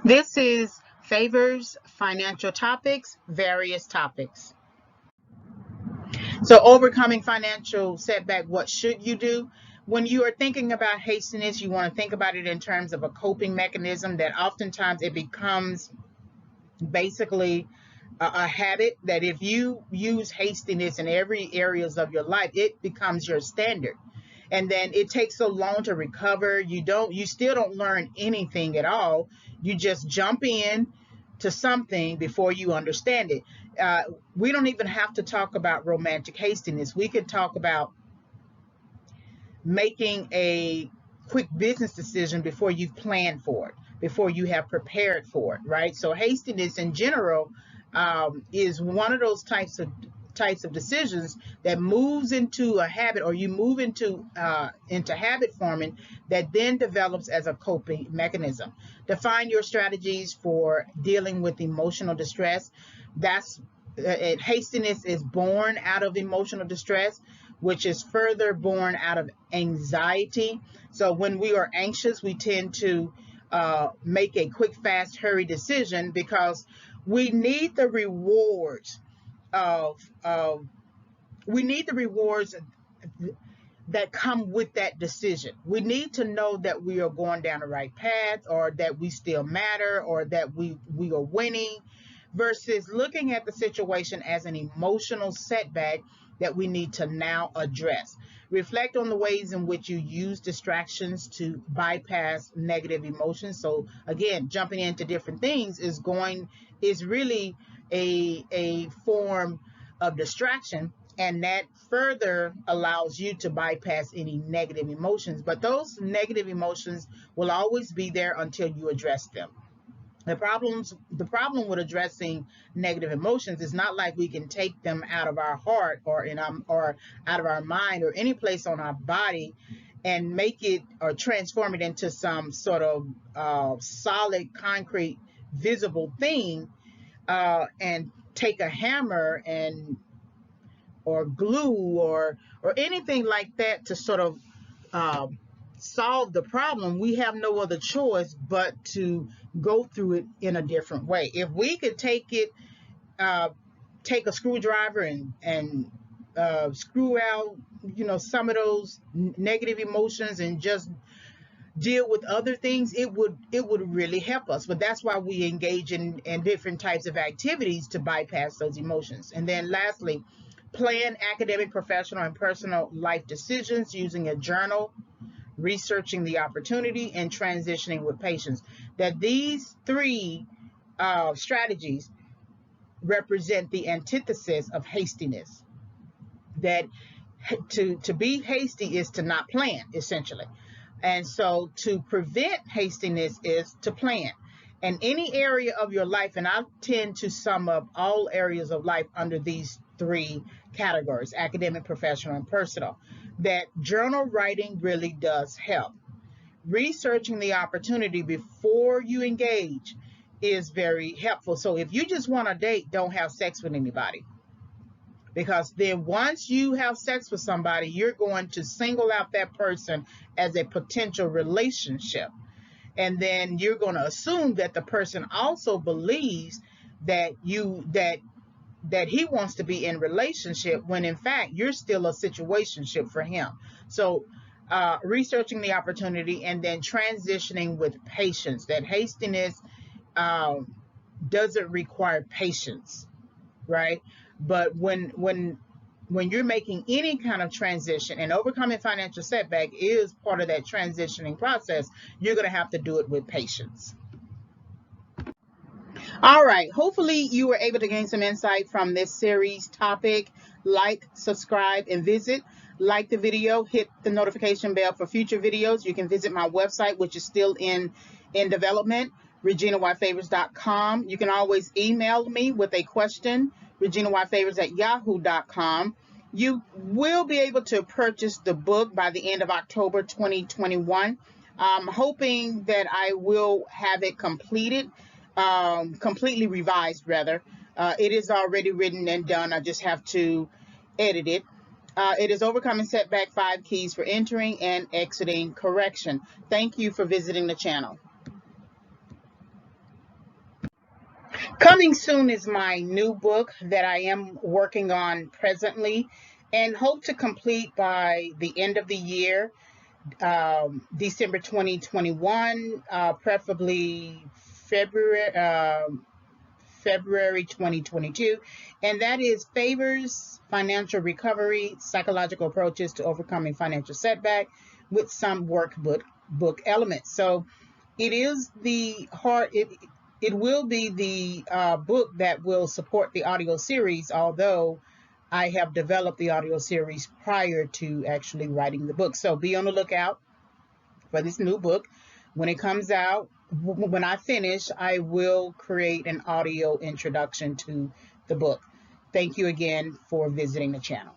This is Favors, Financial Topics, Various Topics. So, overcoming financial setback, what should you do? When you are thinking about hastiness, you want to think about it in terms of a coping mechanism that oftentimes it becomes basically a habit that if you use hastiness in every areas of your life, it becomes your standard. And then it takes so long to recover. You still don't learn anything at all. You just jump in to something before you understand it. Uh, we don't even have to talk about romantic hastiness. We could talk about making a quick business decision before you've planned for it, before you have prepared for it, right? So hastiness in general is one of those types of decisions that moves into a habit, or you move into habit forming that then develops as a coping mechanism. Define your strategies for dealing with emotional distress. That's Hastiness is born out of emotional distress, which is further born out of anxiety. So when we are anxious, we tend to make a quick, fast, hurry decision because we need the rewards of we need the rewards that come with that decision. We need to know that we are going down the right path, or that we still matter, or that we are winning, versus looking at the situation as an emotional setback that we need to now address. Reflect on the ways in which you use distractions to bypass negative emotions. So again, jumping into different things is really a form of distraction, and that further allows you to bypass any negative emotions. But those negative emotions will always be there until you address them. The problem with addressing negative emotions is not like we can take them out of our heart, or out of our mind, or any place on our body, and make it or transform it into some sort of solid, concrete, visible thing, and take a hammer and or glue or anything like that to sort of um, solve the problem. We have no other choice but to go through it in a different way. If we could uh, take a screwdriver and screw out, some of those negative emotions, and just deal with other things, it would really help us. But that's why we engage in different types of activities to bypass those emotions. And then lastly, plan academic, professional, and personal life decisions using a journal, researching the opportunity, and transitioning with patience. That these three strategies represent the antithesis of hastiness. That to be hasty is to not plan, essentially. And so to prevent hastiness is to plan. And any area of your life, and I tend to sum up all areas of life under these three categories: academic, professional, and personal. That journal writing really does help. Researching the opportunity before you engage is very helpful. So if you just want a date, don't have sex with anybody, because then once you have sex with somebody, you're going to single out that person as a potential relationship, and then you're going to assume that the person also believes that he wants to be in relationship, when in fact you're still a situationship for him. So researching the opportunity and then transitioning with patience. That hastiness um, doesn't require patience, right? But when you're making any kind of transition, and overcoming financial setback is part of that transitioning process, you're going to have to do it with patience. All right. Hopefully you were able to gain some insight from this series topic. Like, subscribe, and visit. Like the video, hit the notification bell for future videos. You can visit my website, which is still in development, reginayfavors.com. You can always email me with a question, reginayfavors@yahoo.com. You will be able to purchase the book by the end of October 2021. I'm hoping that I will have it completely revised, rather. It is already written and done. I just have to edit it. It is Overcoming Setback: 5 Keys for Entering and Exiting Correction. Thank you for visiting the channel. Coming soon is my new book that I am working on presently and hope to complete by the end of the year, December 2021, preferably February 2022. And that is Favors Financial Recovery, Psychological Approaches to Overcoming Financial Setback with some workbook elements. So it is the hard, it will be the book that will support the audio series, although I have developed the audio series prior to actually writing the book. So be on the lookout for this new book. When it comes out, when I finish, I will create an audio introduction to the book. Thank you again for visiting the channel.